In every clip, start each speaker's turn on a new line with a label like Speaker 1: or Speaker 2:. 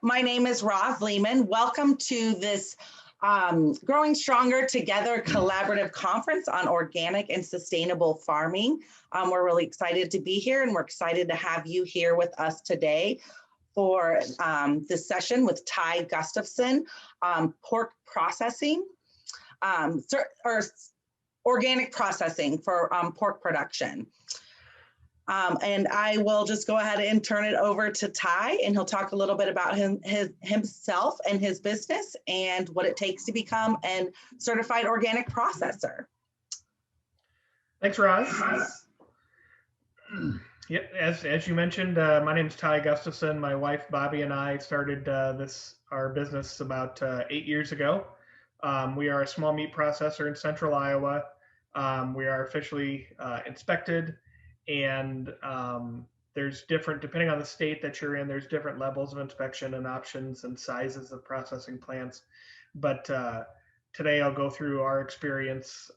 Speaker 1: My name is Roz Lehman. Welcome to this Growing Stronger Together collaborative conference on organic and sustainable farming. We're really excited to be here, and we're excited to have you here with us today for this session with Ty Gustafson, pork processing, or organic processing for pork production. And I will just go ahead and turn it over to Ty, and he'll talk a little bit about himself and his business and what it takes to become a certified organic processor.
Speaker 2: Thanks, Roz. Yep, as you mentioned, my name is Ty Gustafson. My wife Bobby and I started our business about 8 years ago. We are a small meat processor in central Iowa. We are officially inspected. And there's different, depending on the state that you're in, there's different levels of inspection and options and sizes of processing plants. But today I'll go through our experience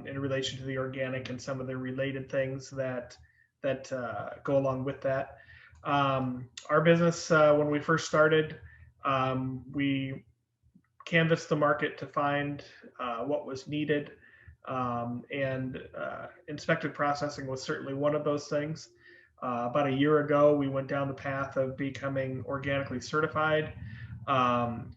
Speaker 2: in relation to the organic and some of the related things that go along with that. Our business, when we first started, we canvassed the market to find what was needed. Inspected processing was certainly one of those things. About a year ago, we went down the path of becoming organically certified. Along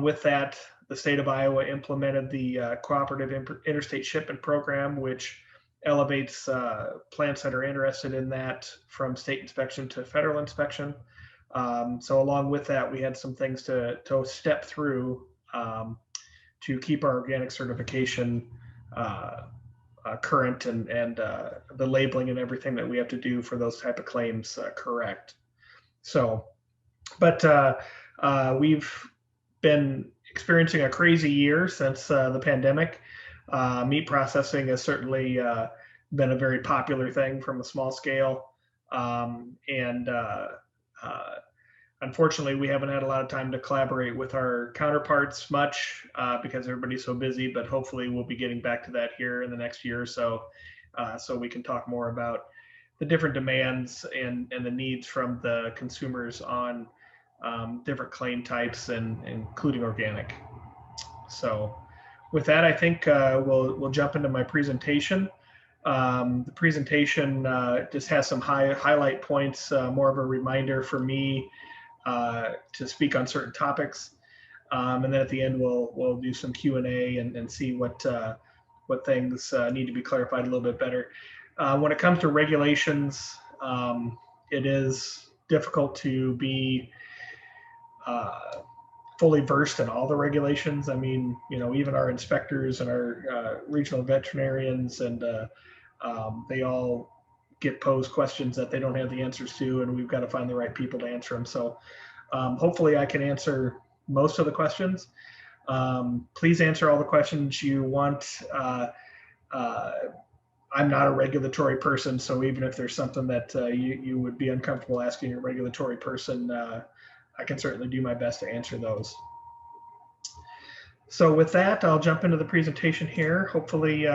Speaker 2: with that, the state of Iowa implemented the Cooperative Interstate Shipment Program, which elevates plants that are interested in that from state inspection to federal inspection. So along with that, we had some things to step through to keep our organic certification current and the labeling and everything that we have to do for those type of claims correct. So, but we've been experiencing a crazy year since the pandemic. Meat processing has certainly been a very popular thing from a small scale. Unfortunately, we haven't had a lot of time to collaborate with our counterparts much because everybody's so busy, but hopefully we'll be getting back to that here in the next year or so, so we can talk more about the different demands and the needs from the consumers on different claim types and including organic. So with that, I think we'll jump into my presentation. The presentation just has some highlight points, more of a reminder for me to speak on certain topics, and then at the end we'll do some Q&A and see what things need to be clarified a little bit better. When it comes to regulations, it is difficult to be fully versed in all the regulations. I mean, even our inspectors and our regional veterinarians and they all get posed questions that they don't have the answers to, and we've got to find the right people to answer them. So hopefully I can answer most of the questions. Please answer all the questions you want. I'm not a regulatory person, so even if there's something that you would be uncomfortable asking a regulatory person, I can certainly do my best to answer those. So with that, I'll jump into the presentation here. Hopefully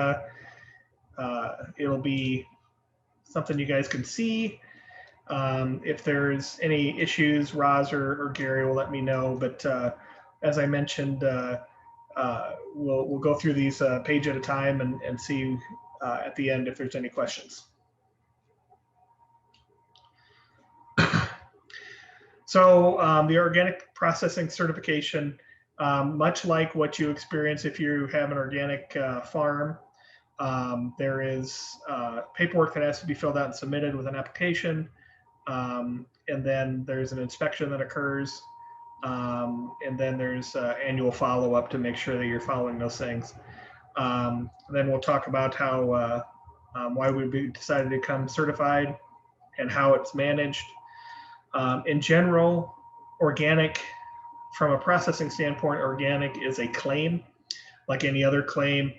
Speaker 2: it'll be something you guys can see. If there's any issues, Roz or Gary will let me know. But as I mentioned, we'll go through these page at a time and see at the end if there's any questions. So the organic processing certification, much like what you experience if you have an organic farm, there is paperwork that has to be filled out and submitted with an application, and then there's an inspection that occurs, and then there's annual follow-up to make sure that you're following those things. Then we'll talk about how why we decided to become certified and how it's managed. In general, organic, from a processing standpoint, organic is a claim like any other claim.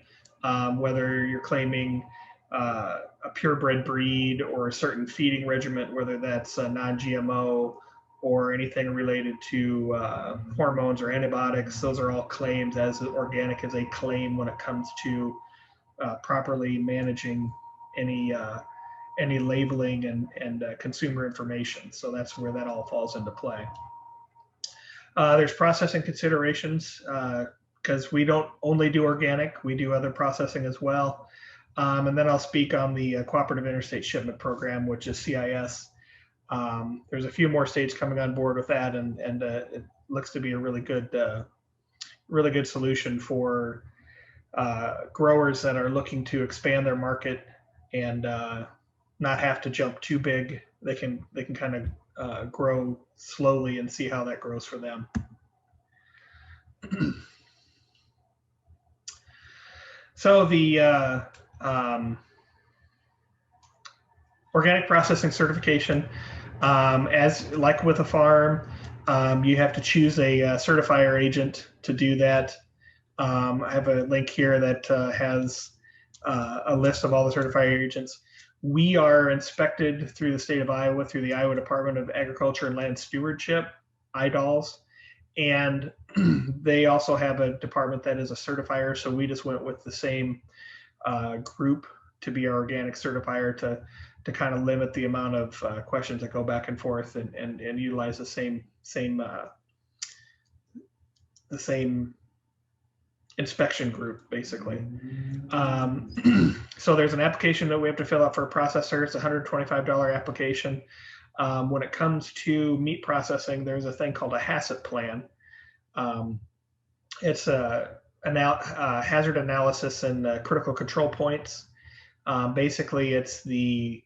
Speaker 2: Whether you're claiming a purebred breed or a certain feeding regimen, whether that's non-GMO or anything related to hormones or antibiotics, those are all claims, as organic is a claim when it comes to properly managing any any labeling and consumer information. So that's where that all falls into play. There's processing considerations because we don't only do organic, we do other processing as well. And then I'll speak on the Cooperative Interstate Shipment Program, which is CIS. There's a few more states coming on board with that, and it looks to be a really good solution for growers that are looking to expand their market and not have to jump too big. They can kind of grow slowly and see how that grows for them. So the organic processing certification, as like with a farm, you have to choose a certifier agent to do that. I have a link here that has a list of all the certifier agents. We are inspected through the state of Iowa, through the Iowa Department of Agriculture and Land Stewardship, IDALS, and they also have a department that is a certifier. So we just went with the same group to be our organic certifier to kind of limit the amount of questions that go back and forth and utilize the same inspection group, basically. So there's an application that we have to fill out for a processor. It's a $125 application. When it comes to meat processing, there's a thing called a HACCP plan. It's a hazard analysis and critical control points. Basically, it's the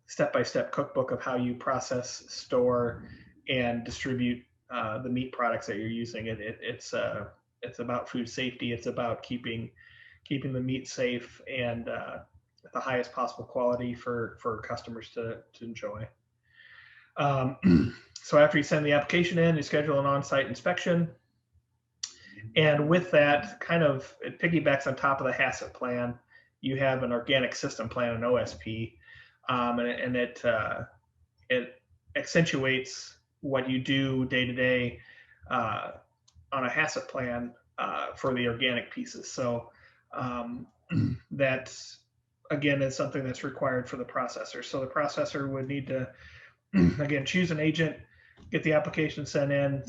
Speaker 2: step-by-step cookbook of how you process, store, and distribute the meat products that you're using. It's about food safety. It's about keeping the meat safe and the highest possible quality for customers to enjoy. So after you send the application in, you schedule an on-site inspection. And with that, it piggybacks on top of the HACCP plan. You have an organic system plan, an OSP, and it accentuates what you do day to day on a HACCP plan for the organic pieces. So that, again, is something that's required for the processor. So the processor would need to, again, choose an agent, get the application sent in,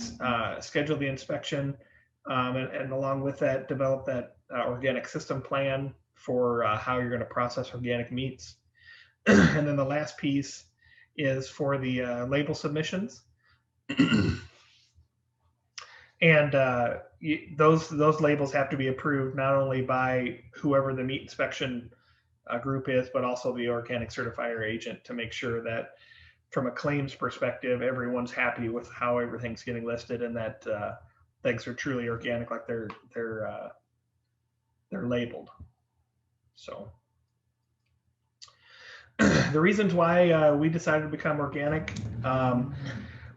Speaker 2: schedule the inspection, and along with that, develop that organic system plan for how you're going to process organic meats. And then the last piece is for the label submissions. And those labels have to be approved not only by whoever the meat inspection group is, but also the organic certifier agent, to make sure that from a claims perspective, everyone's happy with how everything's getting listed and that things are truly organic, like they're labeled. So the reasons why we decided to become organic,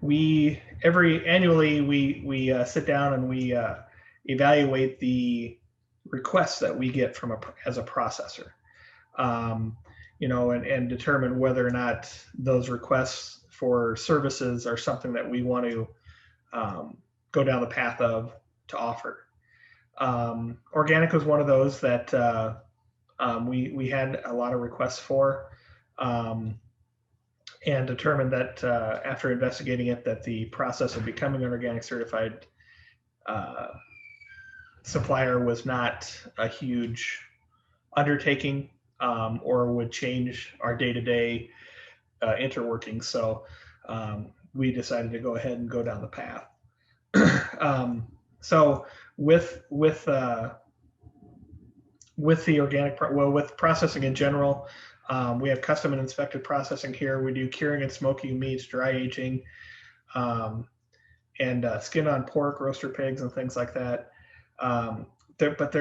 Speaker 2: annually we sit down and we evaluate the requests that we get as a processor, and determine whether or not those requests for services are something that we want to go down the path of to offer. Organic was one of those that we had a lot of requests for, and determined that after investigating it, that the process of becoming an organic certified supplier was not a huge undertaking or would change our day-to-day interworking. So we decided to go ahead and go down the path. So with the organic, with processing in general, we have custom and inspected processing here. We do curing and smoking meats, dry aging, and skin on pork, roaster pigs, and things like that. But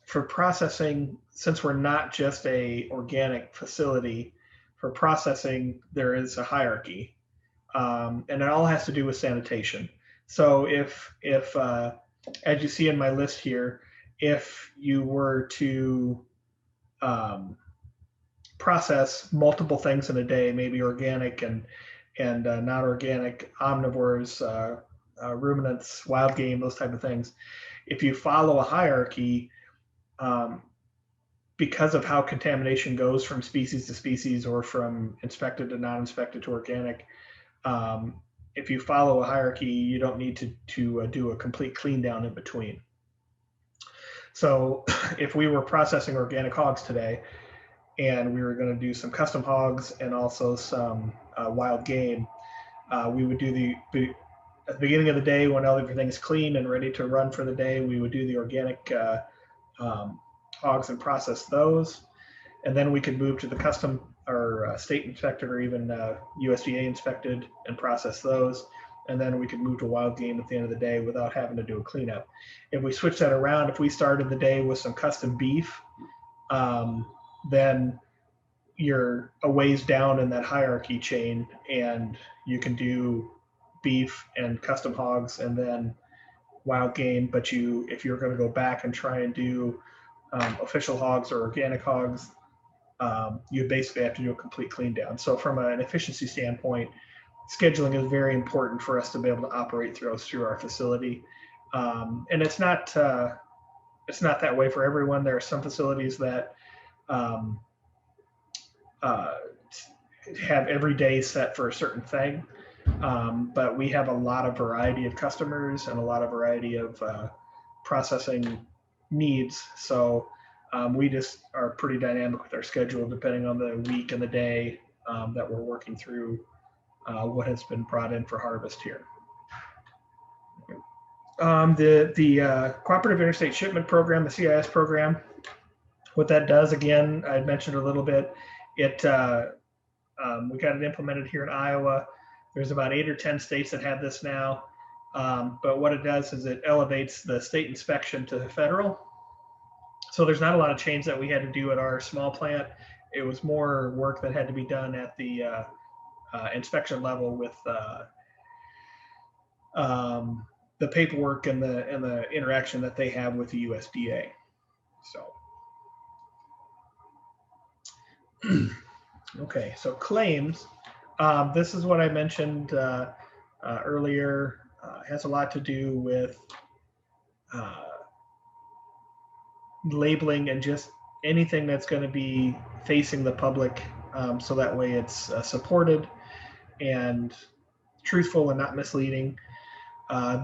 Speaker 2: for processing, since we're not just a organic facility, for processing, there is a hierarchy, and it all has to do with sanitation. So if as you see in my list here, if you were to process multiple things in a day, maybe organic and not organic, omnivores, ruminants, wild game, those type of things. If you follow a hierarchy, because of how contamination goes from species to species or from inspected to non-inspected to organic, if you follow a hierarchy, you don't need to do a complete clean down in between. So if we were processing organic hogs today and we were going to do some custom hogs and also some wild game, we would do at the beginning of the day when everything is clean and ready to run for the day, we would do the organic hogs and process those. And then we could move to the custom or state inspected or even USDA inspected and process those. And then we could move to wild game at the end of the day without having to do a cleanup. If we switch that around, if we started the day with some custom beef, then you're a ways down in that hierarchy chain, and you can do beef and custom hogs and then wild game. But if you're going to go back and try and do official hogs or organic hogs, you basically have to do a complete clean down. So from an efficiency standpoint, scheduling is very important for us to be able to operate through our facility. And it's not that way for everyone. There are some facilities that have every day set for a certain thing. But we have a lot of variety of customers and a lot of variety of processing needs. So we just are pretty dynamic with our schedule depending on the week and the day that we're working through what has been brought in for harvest here. The Cooperative Interstate Shipment Program, the CIS program, what that does, again, I mentioned a little bit, we got it implemented here in Iowa. There's about 8 or 10 states that have this now. But what it does is it elevates the state inspection to the federal. So there's not a lot of change that we had to do at our small plant. It was more work that had to be done at the inspection level with the paperwork and the interaction that they have with the USDA. So, okay, so claims. This is what I mentioned earlier. Has a lot to do with labeling and just anything that's going to be facing the public, so that way it's supported and truthful and not misleading.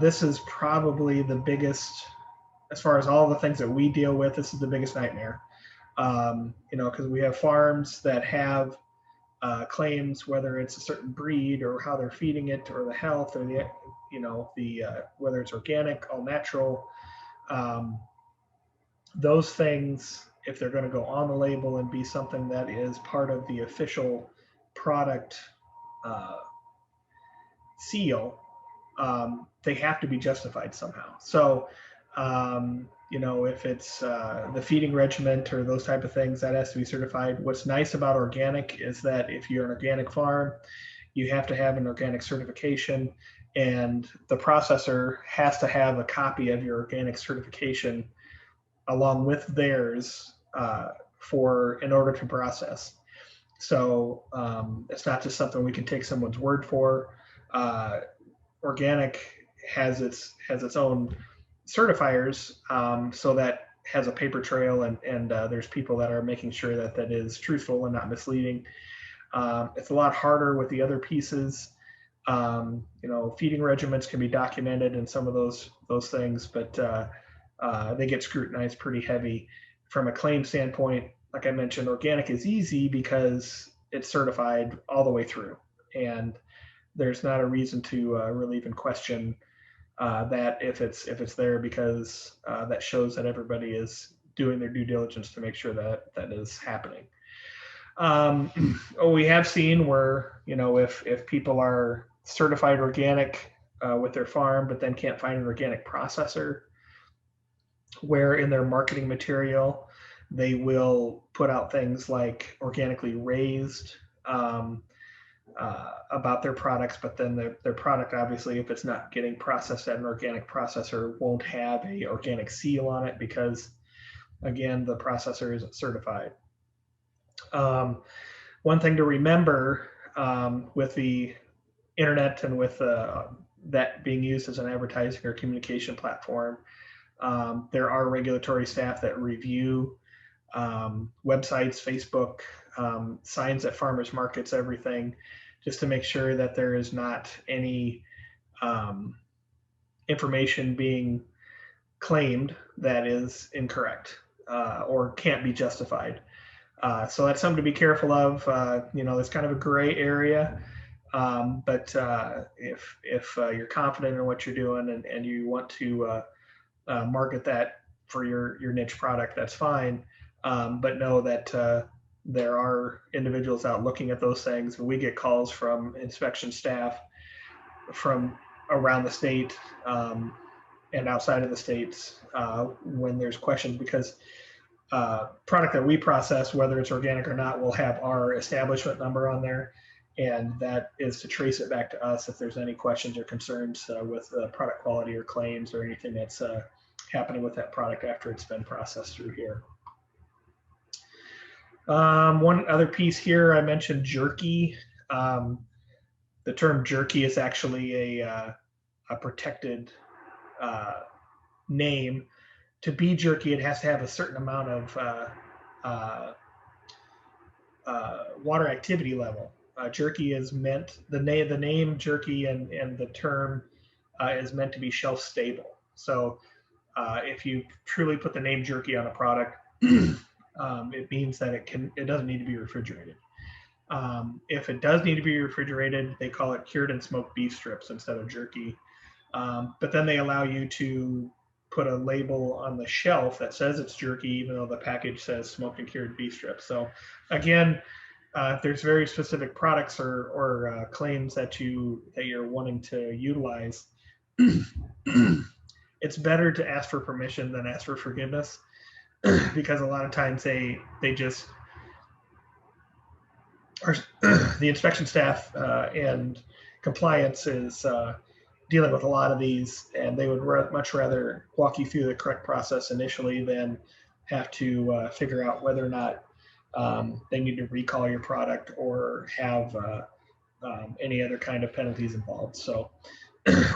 Speaker 2: This is probably the biggest, as far as all the things that we deal with, this is the biggest nightmare. Because we have farms that have claims, whether it's a certain breed or how they're feeding it or the health or whether it's organic, all natural. Those things, if they're going to go on the label and be something that is part of the official product seal, they have to be justified somehow. So, if it's the feeding regiment or those type of things, that has to be certified. What's nice about organic is that if you're an organic farm, you have to have an organic certification, and the processor has to have a copy of your organic certification along with theirs in order to process. So it's not just something we can take someone's word for. Organic has its own certifiers, so that has a paper trail, and there's people that are making sure that that is truthful and not misleading. It's a lot harder with the other pieces. Feeding regimens can be documented and some of those things, but they get scrutinized pretty heavy. From a claim standpoint, like I mentioned, organic is easy because it's certified all the way through, and there's not a reason to really even question that if it's there, because that shows that everybody is doing their due diligence to make sure that is happening. We have seen where, if people are certified organic with their farm, but then can't find an organic processor, where in their marketing material, they will put out things like organically raised about their products, but then their product, obviously, if it's not getting processed at an organic processor, won't have a organic seal on it because, again, the processor isn't certified. One thing to remember with the internet and with that being used as an advertising or communication platform, there are regulatory staff that review websites, Facebook, signs at farmers markets, everything, just to make sure that there is not any information being claimed that is incorrect or can't be justified. So that's something to be careful of. It's kind of a gray area, but if you're confident in what you're doing and you want to market that for your niche product, that's fine. But know that there are individuals out looking at those things. We get calls from inspection staff from around the state and outside of the states when there's questions, because product that we process, whether it's organic or not, will have our establishment number on there, and that is to trace it back to us if there's any questions or concerns with product quality or claims or anything that's happening with that product after it's been processed through here. One other piece here, I mentioned jerky. The term jerky is actually a protected name. To be jerky, it has to have a certain amount of water activity level. Jerky is meant, the name jerky and the term is meant to be shelf stable. So if you truly put the name jerky on a product, it means that it doesn't need to be refrigerated. If it does need to be refrigerated, they call it cured and smoked beef strips instead of jerky. But then they allow you to put a label on the shelf that says it's jerky, even though the package says smoked and cured beef strips. So again, there's very specific products or claims that you're wanting to utilize. It's better to ask for permission than ask for forgiveness, because a lot of times they just are, the inspection staff and compliance is dealing with a lot of these, and they would much rather walk you through the correct process initially than have to figure out whether or not they need to recall your product or have any other kind of penalties involved. So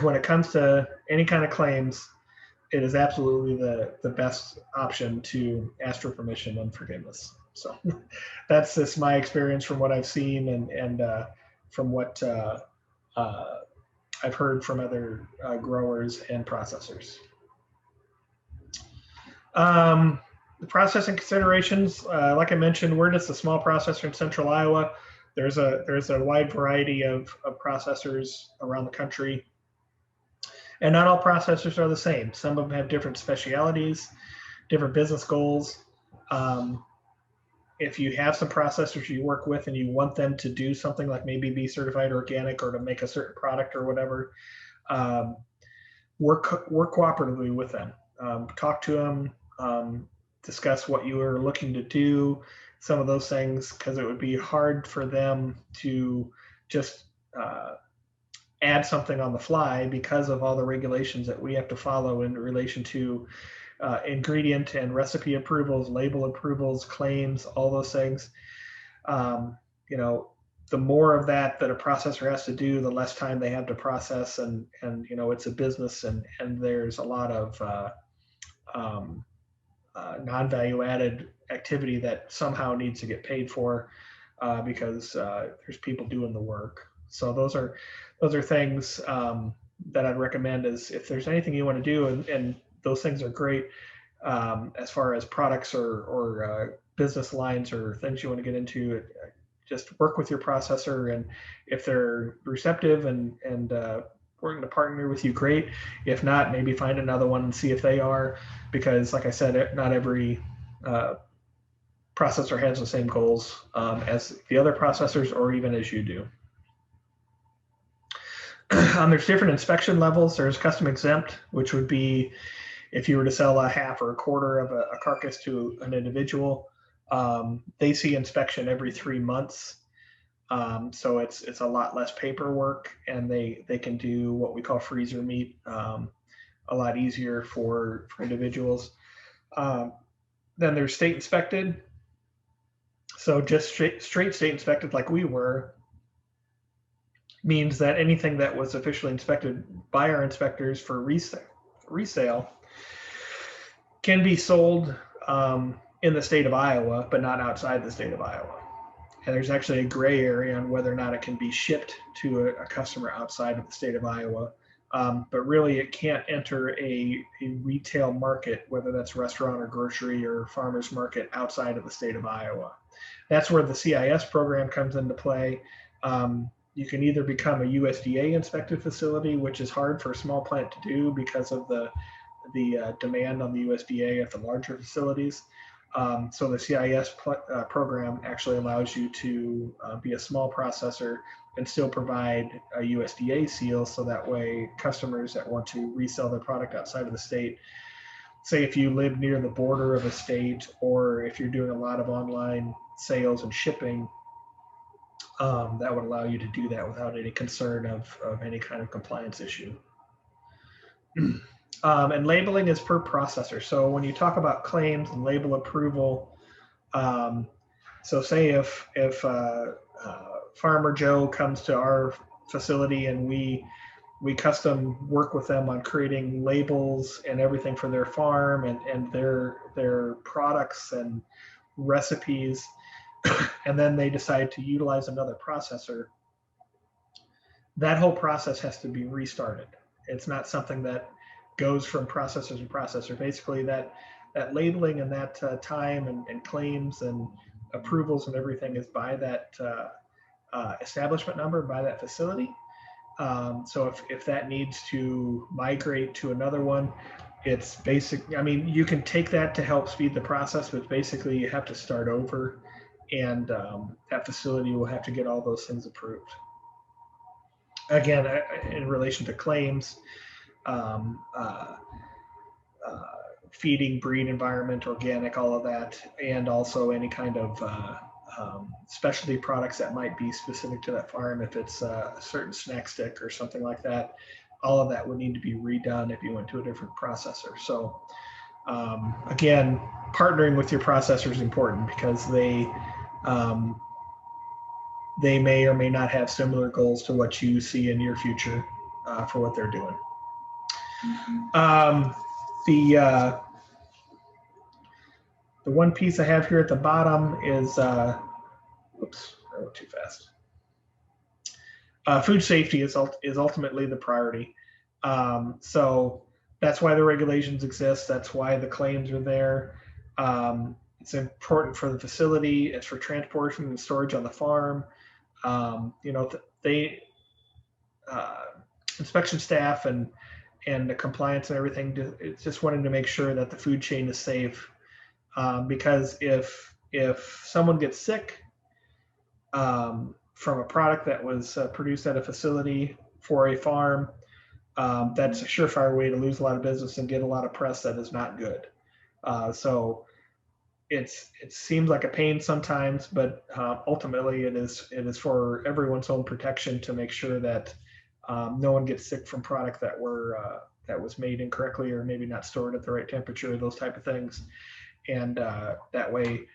Speaker 2: when it comes to any kind of claims, it is absolutely the best option to ask for permission and forgiveness. So that's just my experience from what I've seen and from what I've heard from other growers and processors. The processing considerations, like I mentioned, we're just a small processor in central Iowa. There's a wide variety of processors around the country, and not all processors are the same. Some of them have different specialities, different business goals. If you have some processors you work with and you want them to do something like maybe be certified organic or to make a certain product or whatever, work cooperatively with them. Talk to them, discuss what you are looking to do, some of those things, because it would be hard for them to just add something on the fly because of all the regulations that we have to follow in relation to ingredient and recipe approvals, label approvals, claims, all those things. The more of that a processor has to do, the less time they have to process, and it's a business, and there's a lot of non-value added activity that somehow needs to get paid for because there's people doing the work. So those are things that I'd recommend, is if there's anything you want to do, and those things are great as far as products or business lines or things you want to get into. Just work with your processor, and if they're receptive and working to partner with you, great. If not, maybe find another one and see if they are, because like I said, not every processor has the same goals as the other processors, or even as you do. There's different inspection levels. There's custom exempt, which would be if you were to sell a half or a quarter of a carcass to an individual. They see inspection every 3 months. So it's a lot less paperwork, and they can do what we call freezer meat a lot easier for individuals. Then there's state inspected. So just straight state inspected like we were means that anything that was officially inspected by our inspectors for resale can be sold in the state of Iowa, but not outside the state of Iowa. And there's actually a gray area on whether or not it can be shipped to a customer outside of the state of Iowa. But really, it can't enter a retail market, whether that's restaurant or grocery or farmer's market outside of the state of Iowa. That's where the CIS program comes into play. You can either become a USDA inspected facility, which is hard for a small plant to do because of the demand on the USDA at the larger facilities. So the CIS program actually allows you to be a small processor and still provide a USDA seal, so that way customers that want to resell their product outside of the state, say if you live near the border of a state, or if you're doing a lot of online sales and shipping, that would allow you to do that without any concern of any kind of compliance issue. And labeling is per processor. So when you talk about claims and label approval, so say if Farmer Joe comes to our facility and we custom work with them on creating labels and everything for their farm and their products and recipes, and then they decide to utilize another processor, that whole process has to be restarted. It's not something that goes from processor to processor. Basically, that labeling and that time and claims and approvals and everything is by that establishment number, by that facility. So if that needs to migrate to another one, it's basic. I mean, you can take that to help speed the process, but basically you have to start over, and that facility will have to get all those things approved. Again, in relation to claims, feeding, breed, environment, organic, all of that, and also any kind of specialty products that might be specific to that farm. If it's a certain snack stick or something like that, all of that would need to be redone if you went to a different processor. So again, partnering with your processor is important because they may or may not have similar goals to what you see in your future for what they're doing. The one piece I have here at the bottom is, oops, I went too fast. Food safety is ultimately the priority. So that's why the regulations exist. That's why the claims are there. It's important for the facility. It's for transportation and storage on the farm. You know, inspection staff and the compliance and everything, it's just wanting to make sure that the food chain is safe. Because if someone gets sick from a product that was produced at a facility for a farm, that's a surefire way to lose a lot of business and get a lot of press that is not good. So it seems like a pain sometimes, but ultimately it is for everyone's own protection to make sure that no one gets sick from product that was made incorrectly or maybe not stored at the right temperature, those type of things. And that way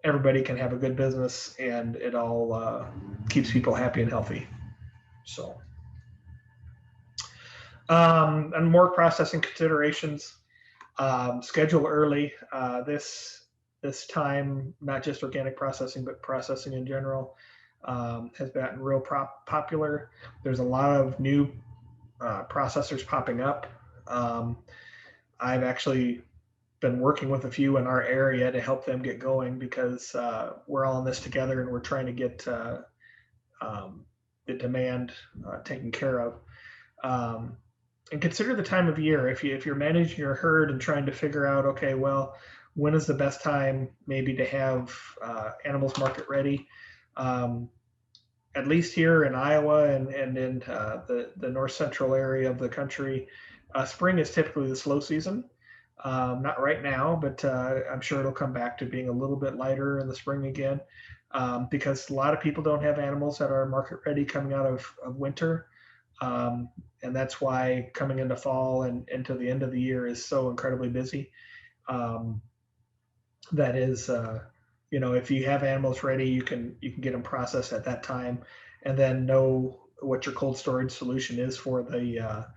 Speaker 2: everybody can have a good business and it all keeps people happy and healthy. So, and more processing considerations, schedule early. This time, not just organic processing, but processing in general has gotten real popular. There's a lot of new processors popping up. I've actually been working with a few in our area to help them get going because we're all in this together and we're trying to get the demand taken care of. And consider the time of year. If you're managing your herd and trying to figure out, okay, well, when is the best time maybe to have animals market ready? At least here in Iowa and in the north central area of the country, spring is typically the slow season. Not right now, but I'm sure it'll come back to being a little bit lighter in the spring again, because a lot of people don't have animals that are market ready coming out of winter. And that's why coming into fall and into the end of the year is so incredibly busy. That is, you know, if you have animals ready, you can get them processed at that time, and then know what your cold storage solution is for the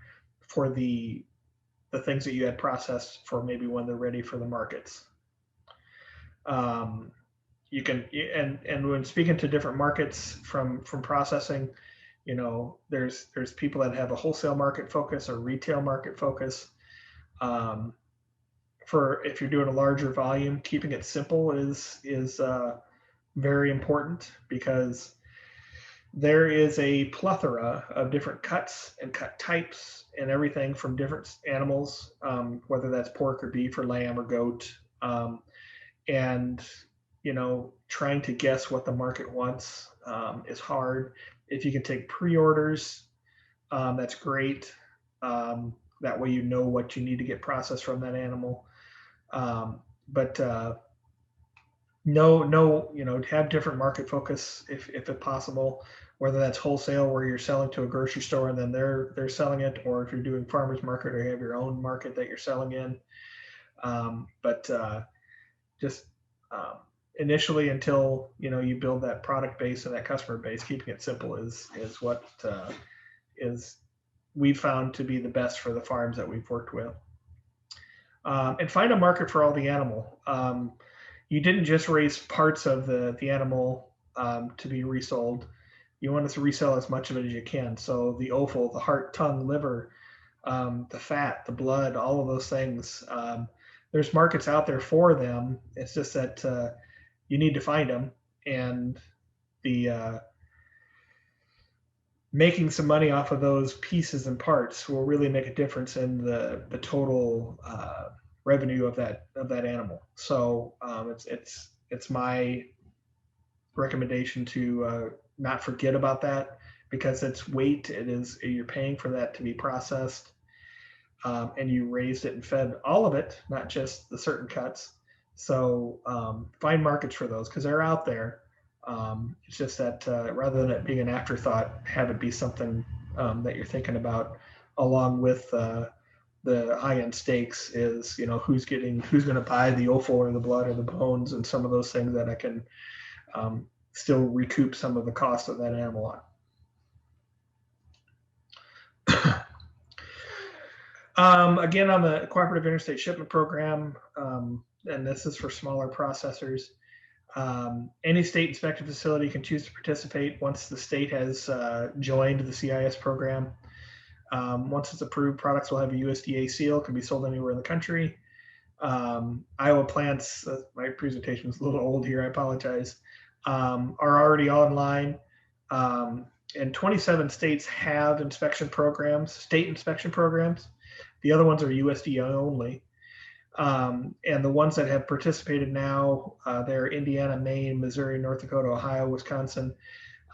Speaker 2: things that you had processed for maybe when they're ready for the markets. You can, and when speaking to different markets from processing, there's people that have a wholesale market focus or retail market focus. For if you're doing a larger volume, keeping it simple is very important, because there is a plethora of different cuts and cut types and everything from different animals, whether that's pork or beef or lamb or goat. And, trying to guess what the market wants is hard. If you can take pre-orders, that's great. That way, what you need to get processed from that animal. But have different market focus if possible, whether that's wholesale where you're selling to a grocery store and then they're selling it, or if you're doing farmers market or you have your own market that you're selling in. Just initially, until you build that product base and that customer base, keeping it simple is what we've found to be the best for the farms that we've worked with. And find a market for all the animal. You didn't just raise parts of the animal to be resold. You want us to resell as much of it as you can. So the offal, the heart, tongue, liver, the fat, the blood, all of those things. There's markets out there for them. It's just that you need to find them, and the making some money off of those pieces and parts will really make a difference in the total revenue of that animal. So it's my recommendation to not forget about that, because it's weight. You're paying for that to be processed, and you raised it and fed all of it, not just the certain cuts. So find markets for those, because they're out there. It's just that rather than it being an afterthought, have it be something that you're thinking about, along with the high-end steaks. Is who's going to buy the offal or the blood or the bones and some of those things that I can still recoup some of the cost of that animal on. Again, on the Cooperative Interstate Shipment Program, and this is for smaller processors. Any state inspected facility can choose to participate once the state has joined the CIS program. Once it's approved, products will have a USDA seal, can be sold anywhere in the country. Iowa plants, my presentation is a little old here, I apologize, are already online. And 27 states have inspection programs, state inspection programs. The other ones are USDA only. And the ones that have participated now, they're Indiana, Maine, Missouri, North Dakota, Ohio, Wisconsin.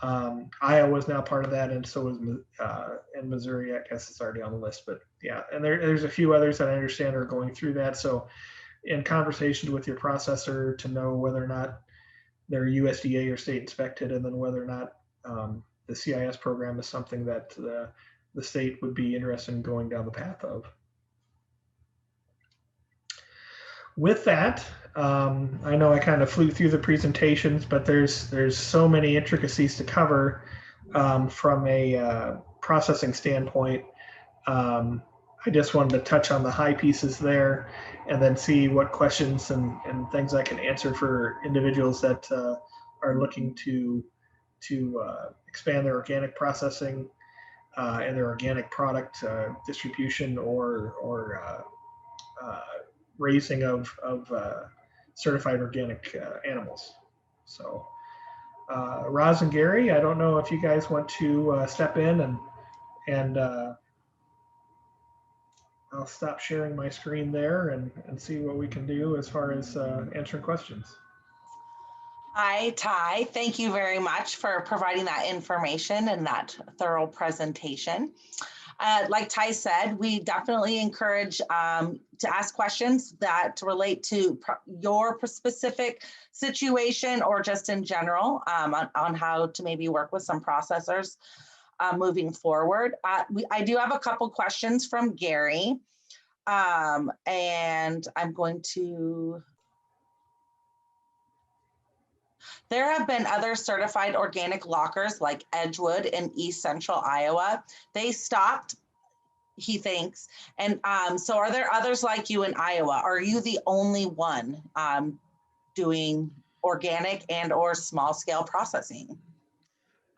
Speaker 2: Iowa is now part of that, and so is and Missouri. I guess it's already on the list, but yeah. And there's a few others that I understand are going through that. So in conversations with your processor to know whether or not they're USDA or state inspected, and then whether or not the CIS program is something that the state would be interested in going down the path of. With that, I know I kind of flew through the presentations, but there's so many intricacies to cover from a processing standpoint. I just wanted to touch on the high pieces there, and then see what questions and things I can answer for individuals that are looking to expand their organic processing and their organic product distribution or raising of certified organic animals. So Roz and Gary, I don't know if you guys want to step in, and I'll stop sharing my screen there and see what we can do as far as answering questions.
Speaker 1: Hi, Ty. Thank you very much for providing that information and that thorough presentation. Like Ty said, we definitely encourage to ask questions that relate to your specific situation or just in general on how to maybe work with some processors moving forward. I do have a couple questions from Gary, and I'm going to... There have been other certified organic lockers like Edgewood in East Central Iowa. They stopped, he thinks. And so are there others like you in Iowa? Are you the only one? doing organic and or small scale processing?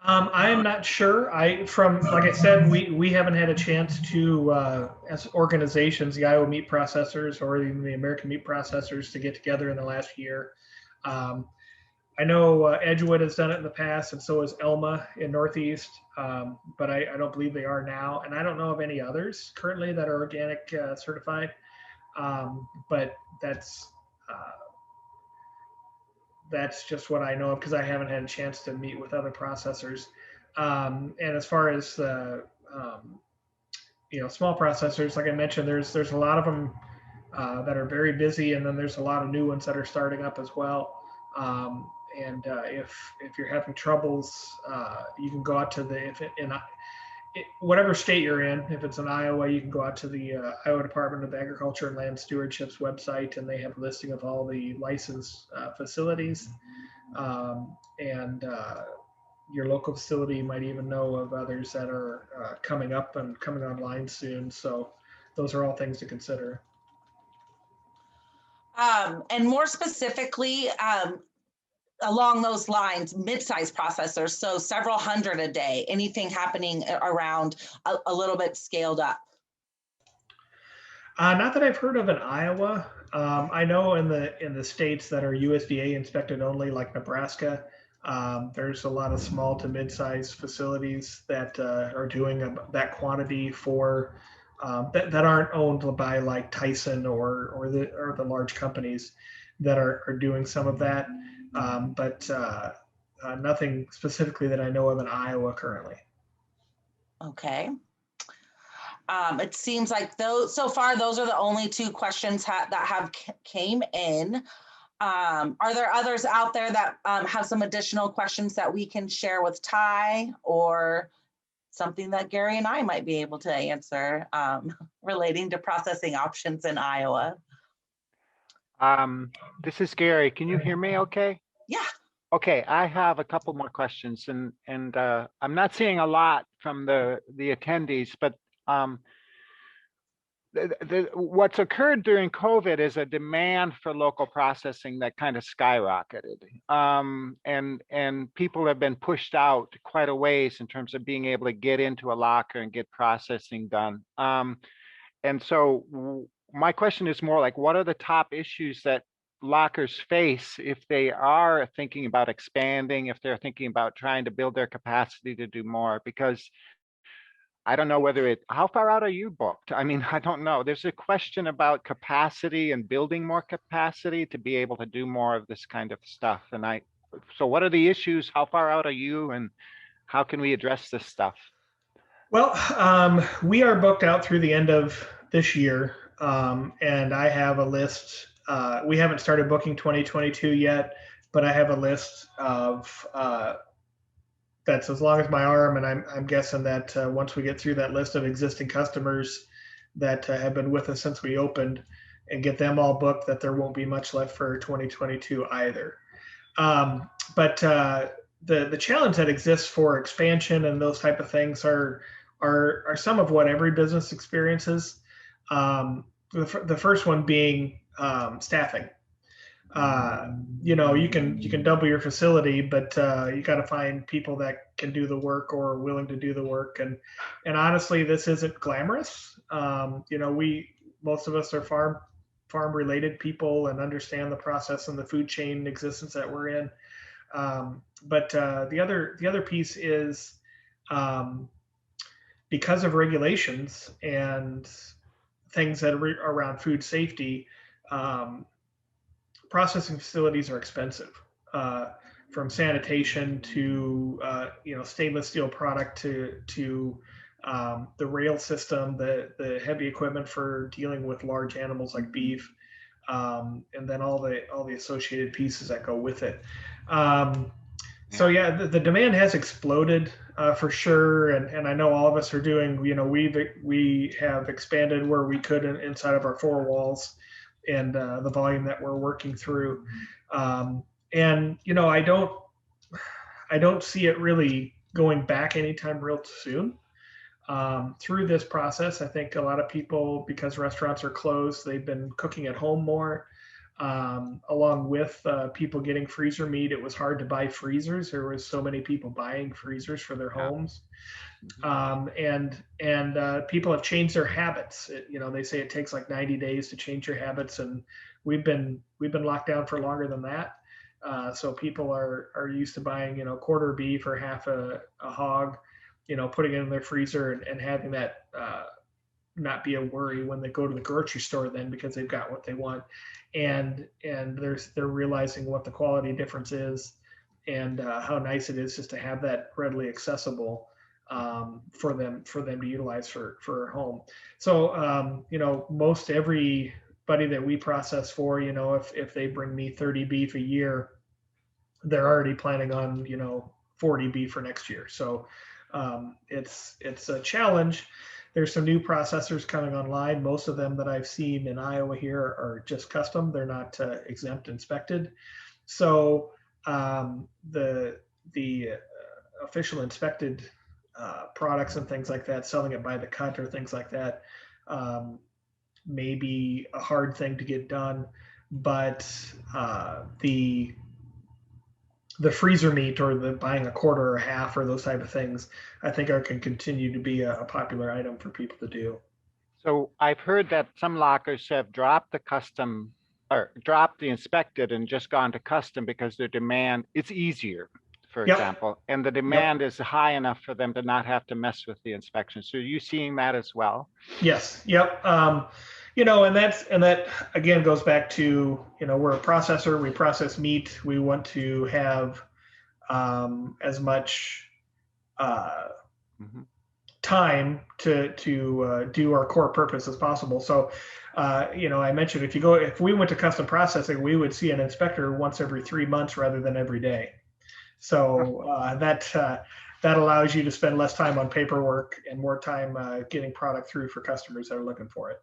Speaker 2: I am not sure. Like I said, we haven't had a chance to, as organizations, the Iowa meat processors or even the American meat processors, to get together in the last year. Um, I know Edgewood has done it in the past, and so has Elma in Northeast, but I don't believe they are now. And I don't know of any others currently that are organic certified. But that's just what I know of because I haven't had a chance to meet with other processors. And as far as small processors, like I mentioned, there's a lot of them that are very busy, and then there's a lot of new ones that are starting up as well. And if you're having troubles, you can go out to whatever state you're in. If it's in Iowa, you can go out to the Iowa Department of Agriculture and Land Stewardship's website, and they have a listing of all the licensed facilities. And your local facility might even know of others that are coming up and coming online soon. So those are all things to consider.
Speaker 1: And more specifically, along those lines, mid-sized processors, so several hundred a day, anything happening around a little bit scaled up?
Speaker 2: Not that I've heard of in Iowa. I know in the states that are USDA inspected only, like Nebraska, there's a lot of small to mid-sized facilities that are doing that quantity for that aren't owned by like Tyson or the large companies that are doing some of that. But nothing specifically that I know of in Iowa currently.
Speaker 1: Okay. It seems like so far those are the only two questions that have came in. Are there others out there that have some additional questions that we can share with Ty, or something that Gary and I might be able to answer relating to processing options in Iowa?
Speaker 3: This is Gary. Can you hear me okay?
Speaker 1: Yeah.
Speaker 3: Okay, I have a couple more questions, and I'm not seeing a lot from the attendees, but what's occurred during COVID is a demand for local processing that kind of skyrocketed, and people have been pushed out quite a ways in terms of being able to get into a locker and get processing done. And so my question is more like, what are the top issues that lockers face if they are thinking about expanding, if they're thinking about trying to build their capacity to do more? Because I don't know how far out are you booked? I mean, I don't know. There's a question about capacity and building more capacity to be able to do more of this kind of stuff. And so what are the issues? How far out are you, and how can we address this stuff?
Speaker 2: Well, we are booked out through the end of this year. And I have a list. We haven't started booking 2022 yet, but I have a list of that's as long as my arm, and I'm guessing that once we get through that list of existing customers that have been with us since we opened and get them all booked, that there won't be much left for 2022 either. But the challenge that exists for expansion and those type of things are some of what every business experiences. The first one being staffing. You can double your facility, but you got to find people that can do the work or are willing to do the work. And honestly, this isn't glamorous. Most of us are farm related people and understand the process and the food chain existence that we're in. But the other piece is because of regulations and things that are around food safety. Processing facilities are expensive, from sanitation to stainless steel product to the rail system, the heavy equipment for dealing with large animals like beef, and then all the associated pieces that go with it. So yeah, the demand has exploded for sure, and I know all of us are doing. We have expanded where we could inside of our four walls. And the volume that we're working through, and I don't see it really going back anytime real soon. Through this process, I think a lot of people, because restaurants are closed, they've been cooking at home more. Along with people getting freezer meat, it was hard to buy freezers. There was so many people buying freezers for their
Speaker 3: Yeah.
Speaker 2: homes. And people have changed their habits. They say it takes like 90 days to change your habits, and we've been locked down for longer than that. So people are used to buying quarter beef or half a hog, putting it in their freezer and having that not be a worry when they go to the grocery store then, because they've got what they want, and they're realizing what the quality difference is, and how nice it is just to have that readily accessible for them to utilize for home. So most everybody that we process for, if they bring me 30 beef a year, they're already planning on 40 beef for next year. So it's a challenge. There's some new processors coming online. Most of them that I've seen in Iowa here are just custom. They're not exempt inspected. So the official inspected products and things like that, selling it by the cut or things like that, may be a hard thing to get done. But the freezer meat, or the buying a quarter or a half, or those type of things, I think can continue to be a popular item for people to do.
Speaker 3: So I've heard that some lockers have dropped the custom, or dropped the inspected and just gone to custom because their demand, it's easier, for
Speaker 2: Yep.
Speaker 3: example, and the demand is high enough for them to not have to mess with the inspection. So are you seeing that as well?
Speaker 2: Yes. Yep. And that again goes back to, we're a processor, we process meat. We want to have as much time to do our core purpose as possible. So, I mentioned if we went to custom processing, we would see an inspector once every 3 months rather than every day. So that allows you to spend less time on paperwork and more time getting product through for customers that are looking for it.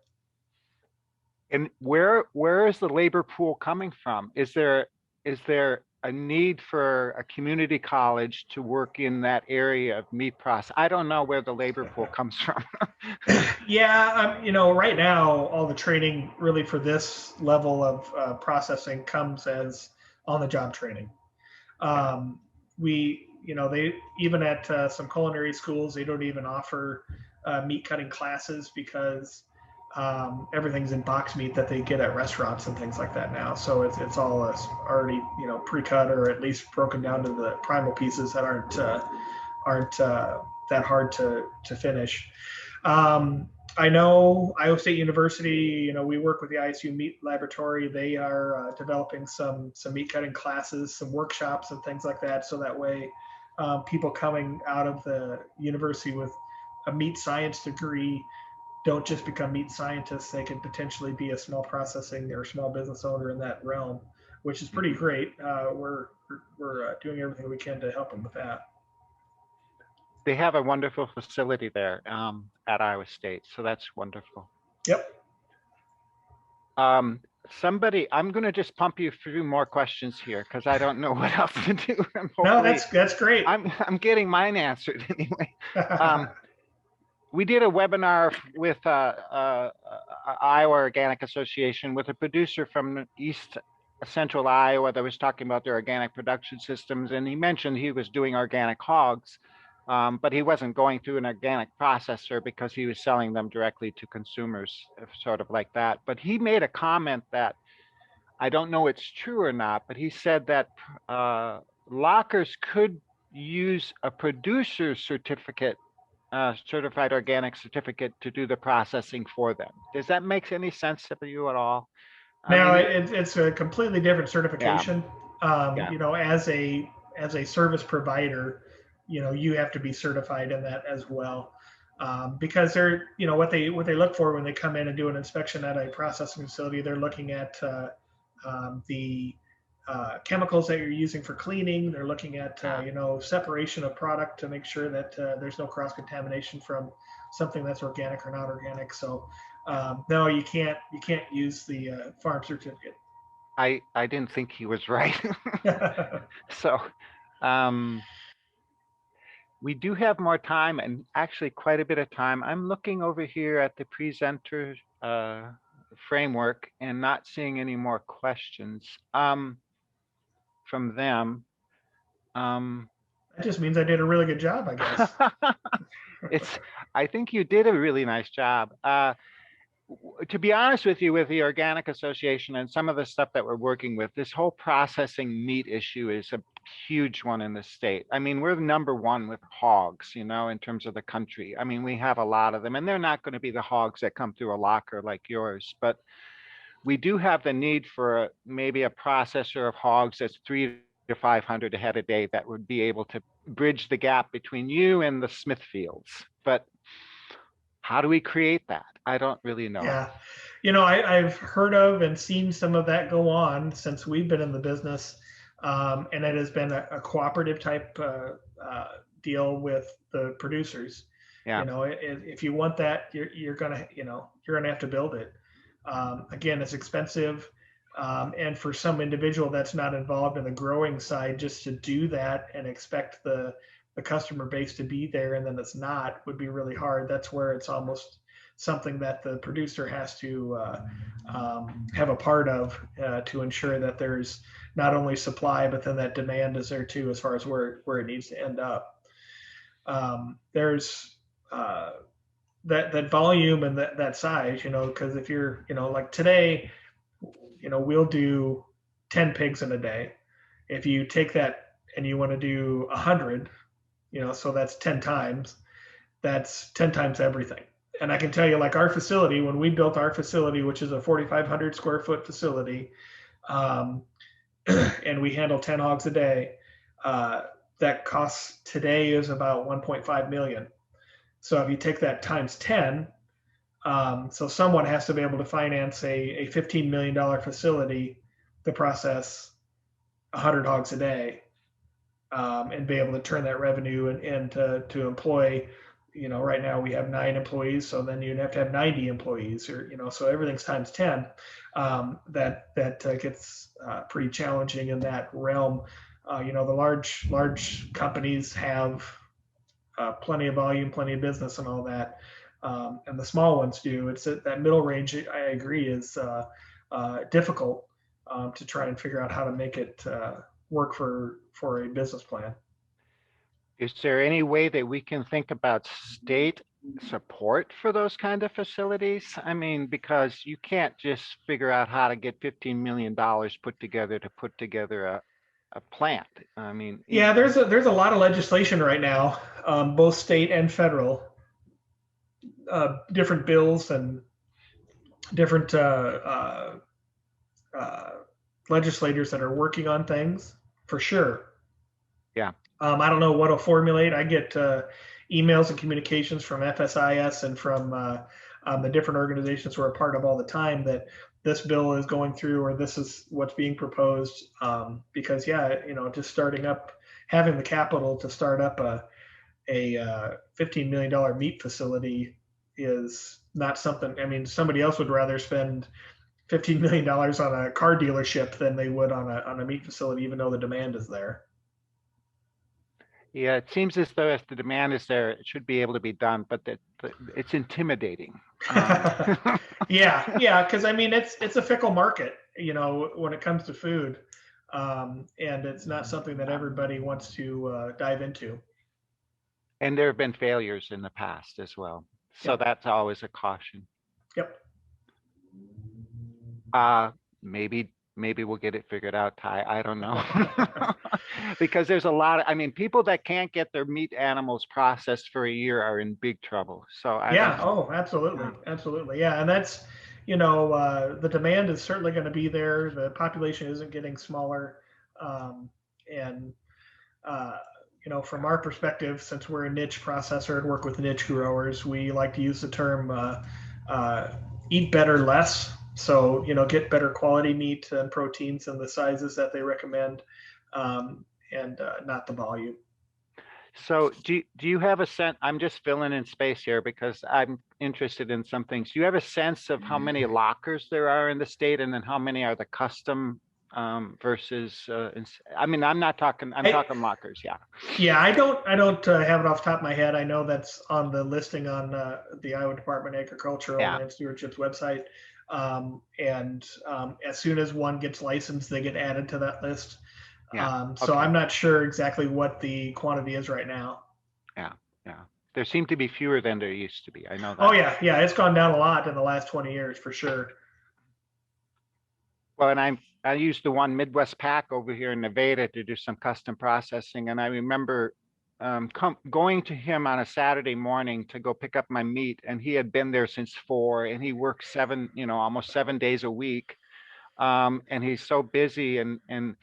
Speaker 3: And where is the labor pool coming from? Is there a need for a community college to work in that area of meat process? I don't know where the labor pool comes from.
Speaker 2: Yeah, right now all the training really for this level of processing comes as on-the-job training. They even at some culinary schools, they don't even offer meat cutting classes, because everything's in box meat that they get at restaurants and things like that now. So it's all already pre-cut, or at least broken down to the primal pieces that aren't that hard to finish. I know Iowa State University, we work with the ISU Meat Laboratory. They are developing some meat cutting classes, some workshops and things like that. So that way people coming out of the university with a meat science degree don't just become meat scientists. They can potentially be a small processing or small business owner in that realm, which is pretty great. We're doing everything we can to help them with that.
Speaker 3: They have a wonderful facility there at Iowa State, so that's wonderful.
Speaker 2: Yep.
Speaker 3: I'm going to just pump you through more questions here, because I don't know what else to do.
Speaker 2: No, that's great.
Speaker 3: I'm getting mine answered anyway. We did a webinar with Iowa Organic Association with a producer from East Central Iowa that was talking about their organic production systems, and he mentioned he was doing organic hogs. But he wasn't going through an organic processor because he was selling them directly to consumers, sort of like that. But he made a comment that I don't know it's true or not, but he said that lockers could use a producer's certificate, certified organic certificate, to do the processing for them. Does that make any sense to you at all?
Speaker 2: Now, it's a completely different certification.
Speaker 3: Yeah.
Speaker 2: As a service provider, you have to be certified in that as well, because they're, what they look for when they come in and do an inspection at a processing facility. They're looking at the chemicals that you're using for cleaning. They're looking at separation of product to make sure that there's no cross contamination from something that's organic or not organic. So no, you can't use the farm certificate.
Speaker 3: I didn't think he was right. So we do have more time, and actually quite a bit of time. I'm looking over here at the presenter framework and not seeing any more questions from them.
Speaker 2: That just means I did a really good job, I guess.
Speaker 3: I think you did a really nice job. To be honest with you, with the Organic Association and some of the stuff that we're working with, this whole processing meat issue is a huge one in the state. I mean, we're number one with hogs, you know, in terms of the country. I mean, we have a lot of them, and they're not going to be the hogs that come through a locker like yours, but we do have the need for maybe a processor of hogs that's 300 to 500 head a day that would be able to bridge the gap between you and the Smithfields. But how do we create that? I don't really know.
Speaker 2: Yeah. You know, I've heard of and seen some of that go on since we've been in the business. And it has been a cooperative type deal with the producers.
Speaker 3: Yeah.
Speaker 2: You know, if you want that, you're gonna have to build it. Again, it's expensive. And for some individual that's not involved in the growing side, just to do that and expect the customer base to be there and then it's not would be really hard. That's where it's almost something that the producer has to have a part of to ensure that there's not only supply, but then that demand is there too, as far as where it needs to end up. There's that volume and that size, you know, because if you're, you know, like today, you know, we'll do 10 pigs in a day. If you take that and you want to do 100, you know, so that's 10 times, that's 10 times everything. And I can tell you, like our facility, when we built our facility, which is a 4,500 square foot facility, and we handle 10 hogs a day, that costs today is about 1.5 million. So if you take that times 10, so someone has to be able to finance a $15 million facility to process 100 hogs a day. And be able to turn that revenue and to employ, you know, right now we have 9 employees, so then you'd have to have 90 employees, or, you know, so everything's times 10. That gets pretty challenging in that realm. You know, the large companies have plenty of volume, plenty of business and all that. And the small ones do. It's that middle range, I agree, is difficult to try and figure out how to make it work for a business plan.
Speaker 3: Is there any way that we can think about state support for those kind of facilities? I mean, because you can't just figure out how to get $15 million put together a plant. I mean,
Speaker 2: yeah, there's a lot of legislation right now, both state and federal, different bills and different legislators that are working on things. For sure.
Speaker 3: Yeah.
Speaker 2: I don't know what will formulate. I get emails and communications from FSIS and from the different organizations we're a part of all the time that this bill is going through or this is what's being proposed. Because yeah, you know, just starting up, having the capital to start up a $15 million meat facility is not something. I mean, somebody else would rather spend $15 million on a car dealership than they would on a meat facility, even though the demand is there.
Speaker 3: Yeah, it seems as though if the demand is there, it should be able to be done, but it's intimidating.
Speaker 2: Yeah, because I mean, it's a fickle market, you know, when it comes to food, and it's not something that everybody wants to dive into.
Speaker 3: And there have been failures in the past as well, so that's always a caution.
Speaker 2: Yep.
Speaker 3: Maybe we'll get it figured out, Ty. I don't know. Because there's a lot of, I mean, people that can't get their meat animals processed for a year are in big trouble. So absolutely. Yeah. And that's, you know, the demand is certainly going to be there. The population isn't getting smaller. You know, from our perspective, since we're a niche processor and work with niche growers, we like to use the term eat better, less. So, you know, get better quality meat and proteins and the sizes that they recommend, and not the volume. So do you have a sense, I'm just filling in space here because I'm interested in some things. Do you have a sense of how many lockers there are in the state and then how many are the custom versus, I mean, I'm talking lockers. Yeah.
Speaker 2: Yeah, I don't have it off the top of my head. I know that's on the listing on the Iowa Department of Agriculture
Speaker 3: Yeah.
Speaker 2: Land Stewardship's website. As soon as one gets licensed, they get added to that list.
Speaker 3: Yeah.
Speaker 2: So
Speaker 3: Okay.
Speaker 2: I'm not sure exactly what the quantity is right now.
Speaker 3: Yeah. Yeah. There seem to be fewer than there used to be. I know that.
Speaker 2: Oh yeah, yeah, it's gone down a lot in the last 20 years for sure.
Speaker 3: Well, and I used the one Midwest Pack over here in Nevada to do some custom processing, and I remember going to him on a Saturday morning to go pick up my meat, and he had been there since 4, and he works almost 7 days a week, and he's so busy, and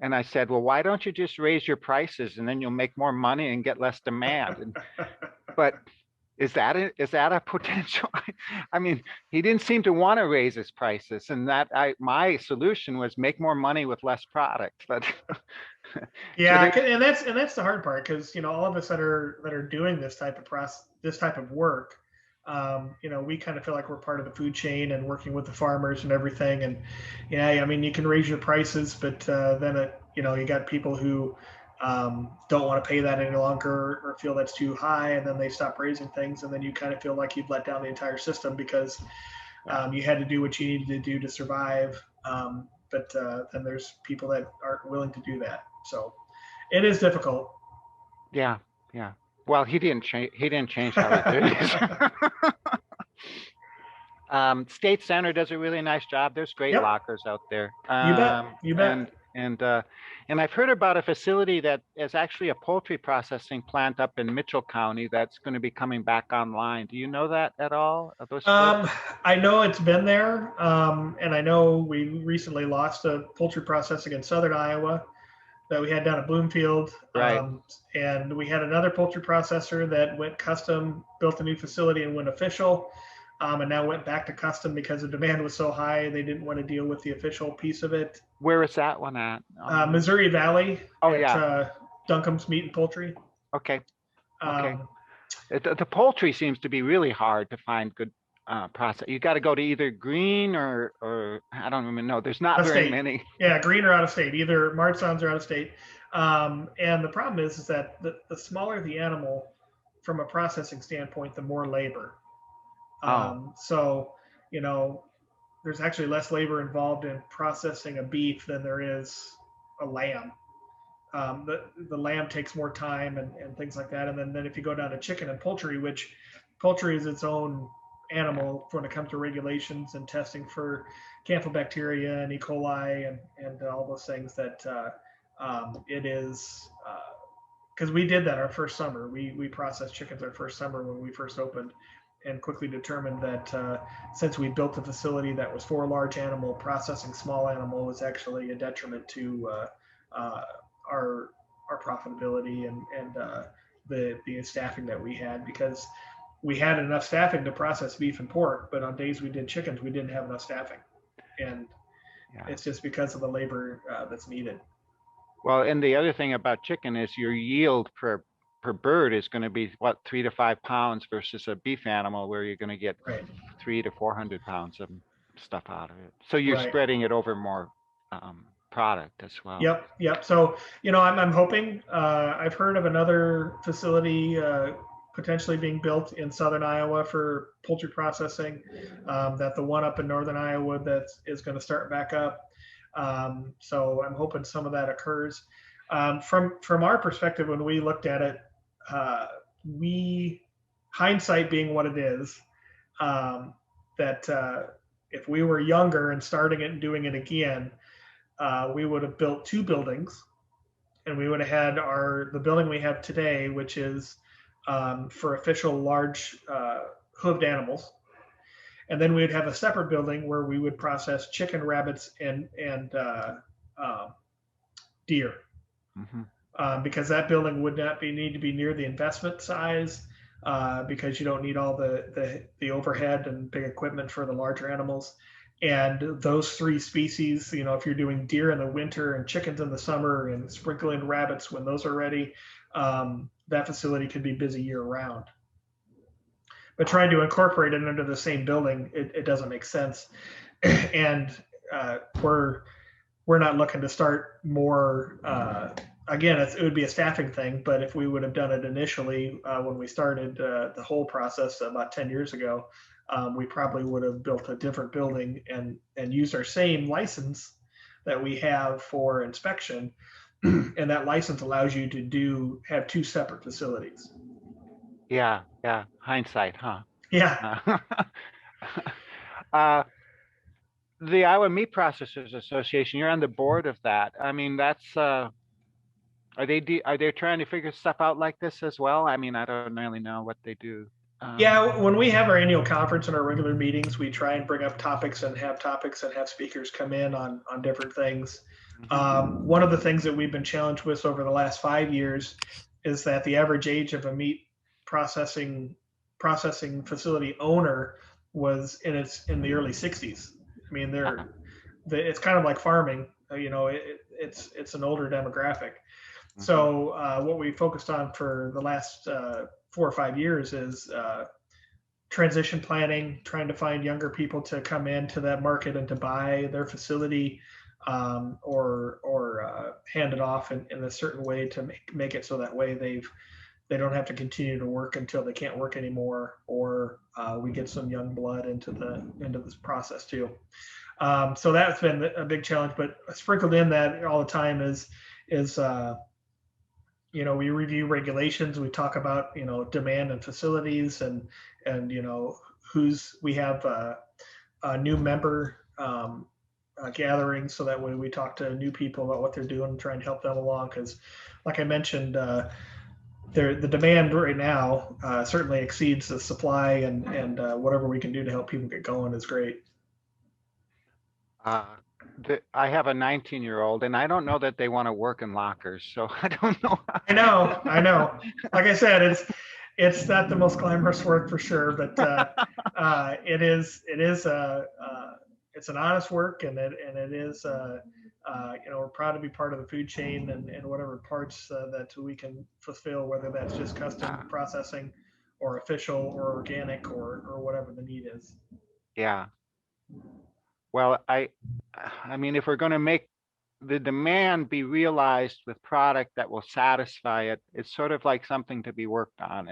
Speaker 3: I said, well, why don't you just raise your prices, and then you'll make more money and get less demand? But is that a potential? I mean, he didn't seem to want to raise his prices, and my solution was make more money with less product. But
Speaker 2: yeah, and that's the hard part, because all of us that are doing this type of work, we kind of feel like we're part of the food chain and working with the farmers and everything. And yeah, I mean, you can raise your prices, but then you got people who don't want to pay that any longer or feel that's too high, and then they stop raising things, and then you kind of feel like you've let down the entire system because you had to do what you needed to do to survive. But then there's people that aren't willing to do that, so it is difficult.
Speaker 3: Yeah. Well, he didn't change how he did it. State Center does a really nice job. There's great lockers out there.
Speaker 2: You bet.
Speaker 3: And I've heard about a facility that is actually a poultry processing plant up in Mitchell County that's going to be coming back online. Do you know that at all?
Speaker 2: I know it's been there, and I know we recently lost a poultry processing in southern Iowa that we had down at Bloomfield.
Speaker 3: Right.
Speaker 2: And we had another poultry processor that went custom, built a new facility and went official. And now went back to custom because the demand was so high. They didn't want to deal with the official piece of it.
Speaker 3: Where is that one at?
Speaker 2: Missouri Valley.
Speaker 3: Oh, yeah.
Speaker 2: Duncombe's Meat and Poultry.
Speaker 3: Okay. The poultry seems to be really hard to find good process. You got to go to either Green or I don't even know. There's not very many.
Speaker 2: Yeah, Green or out of state. Either Martsons or out of state. And the problem is that the smaller the animal, from a processing standpoint, the more labor. So, there's actually less labor involved in processing a beef than there is a lamb. The lamb takes more time and things like that. And then if you go down to chicken and poultry, which poultry is its own animal when it comes to regulations and testing for campylobacteria and E. coli and all those things, that it is, because we did that our first summer. We processed chickens our first summer when we first opened, and quickly determined that since we built a facility that was for large animal, processing small animal was actually a detriment to our profitability and the staffing that we had, because we had enough staffing to process beef and pork, but on days we did chickens, we didn't have enough staffing. And it's just because of the labor that's needed.
Speaker 3: Well, and the other thing about chicken is your yield per bird is going to be 3 to 5 pounds versus a beef animal where you're going to get 300 to 400 pounds of stuff out of it. So you're spreading it over more product as well.
Speaker 2: Yep. So, I'm hoping, I've heard of another facility potentially being built in southern Iowa for poultry processing, that the one up in northern Iowa that is going to start back up. So I'm hoping some of that occurs. From our perspective, when we looked at it, hindsight being what it is, that if we were younger and starting it and doing it again, we would have built 2 buildings, and we would have had the building we have today, which is for official large hooved animals. And then we would have a separate building where we would process chicken, rabbits, and deer. Mm-hmm. Because that building would not need to be near the investment size, because you don't need all the overhead and big equipment for the larger animals. And those 3 species, if you're doing deer in the winter and chickens in the summer and sprinkling rabbits when those are ready, that facility could be busy year round. But trying to incorporate it under the same building, it doesn't make sense. And we're we're not looking to start more. Again, it would be a staffing thing, but if we would have done it initially when we started the whole process about 10 years ago, we probably would have built a different building and used our same license that we have for inspection. And that license allows you to have two separate facilities.
Speaker 3: Yeah, yeah. Hindsight, huh?
Speaker 2: Yeah.
Speaker 3: The Iowa Meat Processors Association, you're on the board of that. I mean, that's are they trying to figure stuff out like this as well? I mean, I don't really know what they do.
Speaker 2: Yeah, when we have our annual conference and our regular meetings, we try and bring up topics and have speakers come in on different things. One of the things that we've been challenged with over the last 5 years is that the average age of a meat processing facility owner was in the early 60s. I mean, it's kind of like farming. It's an older demographic. So what we focused on for the last 4 or 5 years is transition planning, trying to find younger people to come into that market and to buy their facility, or hand it off in a certain way to make it so that way they don't have to continue to work until they can't work anymore, or we get some young blood into this process too. So that's been a big challenge, but sprinkled in that all the time is we review regulations. We talk about, demand and facilities and we have a new member gathering. So that way we talk to new people about what they're doing and try and help them along. Cause like I mentioned, the demand right now certainly exceeds the supply, and whatever we can do to help people get going is great.
Speaker 3: I have a 19-year-old, and I don't know that they want to work in lockers, so I don't know.
Speaker 2: I know. Like I said, it's not the most glamorous work for sure, but it's an honest work, and it is we're proud to be part of the food chain and whatever parts that we can fulfill, whether that's just custom processing or official or organic or whatever the need is.
Speaker 3: Yeah. Well, I mean, if we're going to make the demand be realized with product that will satisfy it, it's sort of like something to be worked on,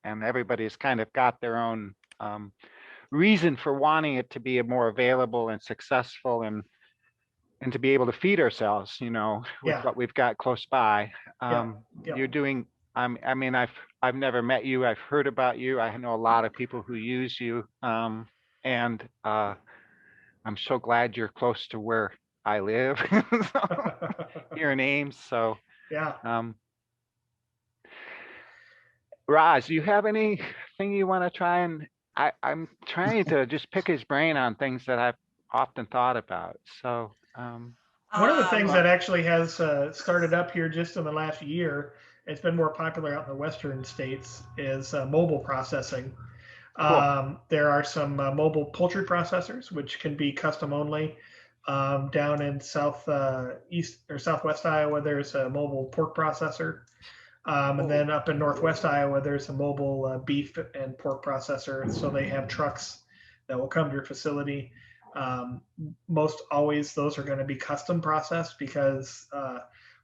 Speaker 3: and everybody's kind of got their own reason for wanting it to be more available and successful, and to be able to feed ourselves, with what we've got close by. You're doing. I mean, I've never met you. I've heard about you. I know a lot of people who use you, and I'm so glad you're close to where I live, here in Ames. So Roz, do you have anything you want to try and? I'm trying to just pick his brain on things that I've often thought about. So
Speaker 2: one of the things that actually has started up here just in the last year, it's been more popular out in the western states, is mobile processing. Cool. There are some mobile poultry processors, which can be custom only. Down in southeast or southwest Iowa, there's a mobile pork processor. And then up in northwest Iowa, there's a mobile beef and pork processor. So they have trucks that will come to your facility. Most always those are going to be custom processed because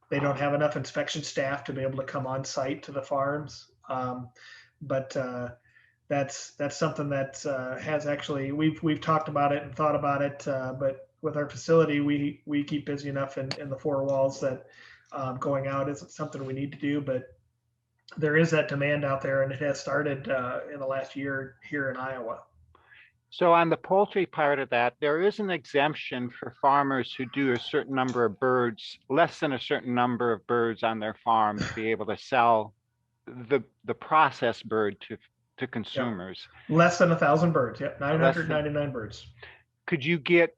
Speaker 2: they don't have enough inspection staff to be able to come on site to the farms. But that's something that has actually, we've talked about it and thought about it, but with our facility, we keep busy enough in the four walls that going out isn't something we need to do, but there is that demand out there, and it has started in the last year here in Iowa.
Speaker 3: So on the poultry part of that, there is an exemption for farmers who do a certain number of birds, less than a certain number of birds on their farm, to be able to sell the processed bird to consumers.
Speaker 2: Yep. Less than 1,000 birds. Yep, 999 birds. Could you
Speaker 3: get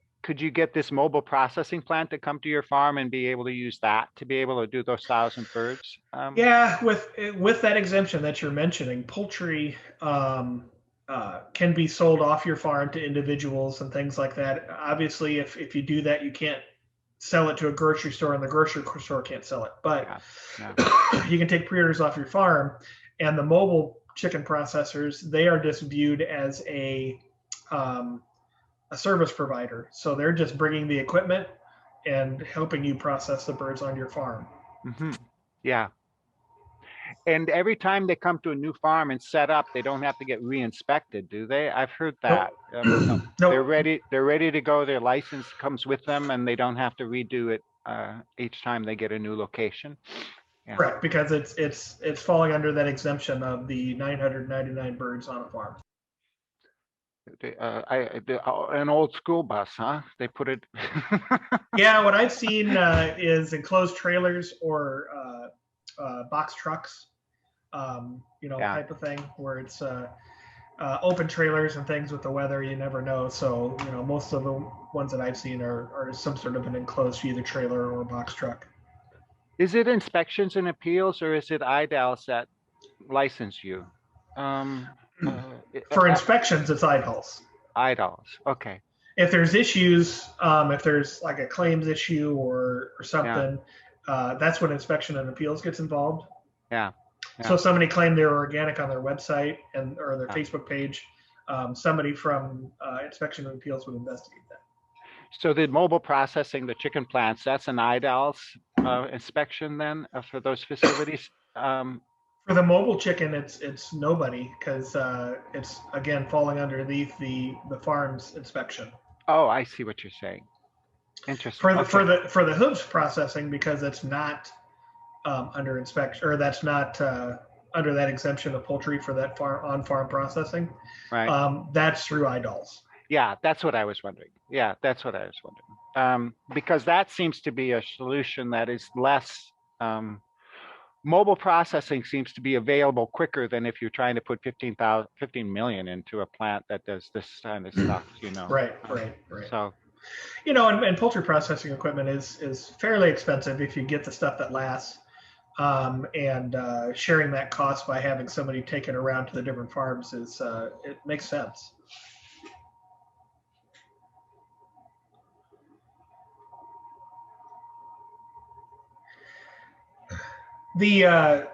Speaker 3: this mobile processing plant to come to your farm and be able to use that to be able to do those 1,000 birds?
Speaker 2: With that exemption that you're mentioning, poultry can be sold off your farm to individuals and things like that. Obviously, if you do that, you can't sell it to a grocery store, and the grocery store can't sell it. But you can take pre-orders off your farm, and the mobile chicken processors, they are just viewed as a service provider. So they're just bringing the equipment and helping you process the birds on your farm.
Speaker 3: Yeah. And every time they come to a new farm and set up, they don't have to get re-inspected, do they? I've heard that.
Speaker 2: Nope.
Speaker 3: They're ready to go. Their license comes with them, and they don't have to redo it each time they get a new location. Yeah.
Speaker 2: Correct, because it's falling under that exemption of the 999 birds on a farm.
Speaker 3: An old school bus, huh? They put it.
Speaker 2: Yeah, what I've seen is enclosed trailers or box trucks, type of thing, where it's open trailers and things with the weather. You never know. So, most of the ones that I've seen are some sort of an enclosed either trailer or box truck.
Speaker 3: Is it inspections and appeals, or is it IDALs that license you?
Speaker 2: For inspections, it's IDALs.
Speaker 3: IDALs, okay.
Speaker 2: If there's issues, if there's like a claims issue or something, that's when inspection and appeals gets involved.
Speaker 3: Yeah.
Speaker 2: So somebody claimed they were organic on their website or their Facebook page. Somebody from inspection and appeals would investigate that. So
Speaker 3: the mobile processing, the chicken plants, that's an IDALS inspection then for those facilities?
Speaker 2: For the mobile chicken, it's nobody, because it's again falling underneath the farm's inspection.
Speaker 3: Oh, I see what you're saying. Interesting.
Speaker 2: For the hooves processing, because it's not under inspection, or that's not under that exemption of poultry for that on-farm processing.
Speaker 3: Right.
Speaker 2: That's through IDALS.
Speaker 3: Yeah, that's what I was wondering. Because that seems to be a solution that is less. Mobile processing seems to be available quicker than if you're trying to put 15 million into a plant that does this kind of stuff,
Speaker 2: Right.
Speaker 3: So,
Speaker 2: and poultry processing equipment is fairly expensive if you get the stuff that lasts, and sharing that cost by having somebody take it around to the different farms it makes sense. The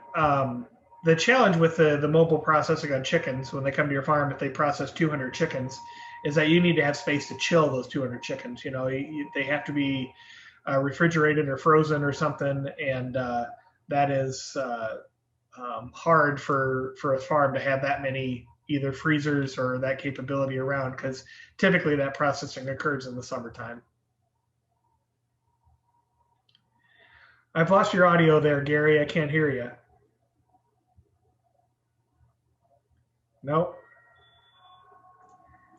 Speaker 2: challenge with the mobile processing on chickens, when they come to your farm, if they process 200 chickens, is that you need to have space to chill those 200 chickens. They have to be refrigerated or frozen or something, and that is hard for a farm to have that many either freezers or that capability around, because typically that processing occurs in the summertime. I've lost your audio there, Gary. I can't hear you. Nope.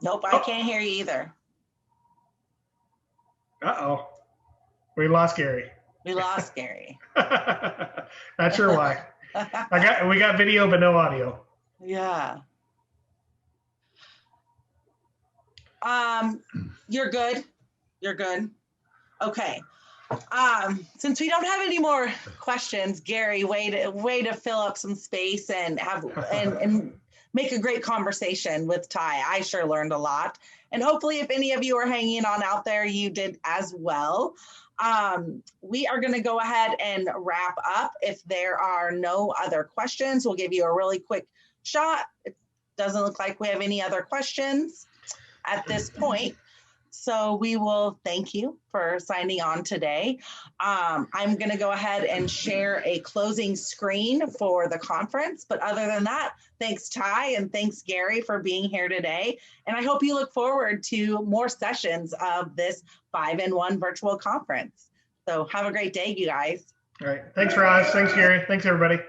Speaker 1: Nope, I can't hear you either.
Speaker 2: Uh-oh. We lost Gary.
Speaker 1: We lost Gary.
Speaker 2: Not sure why. We got video but no audio.
Speaker 1: Yeah. You're good. Okay. Since we don't have any more questions, Gary, way to fill up some space and and make a great conversation with Ty. I sure learned a lot, and hopefully, if any of you are hanging on out there, you did as well. We are going to go ahead and wrap up. If there are no other questions, we'll give you a really quick shot. It doesn't look like we have any other questions at this point. So we will thank you for signing on today. I'm going to go ahead and share a closing screen for the conference. But other than that, thanks, Ty, and thanks, Gary, for being here today. And I hope you look forward to more sessions of this 5-in-1 virtual conference. So have a great day, you guys.
Speaker 2: All right. Thanks, Roz. Thanks, Gary. Thanks, everybody.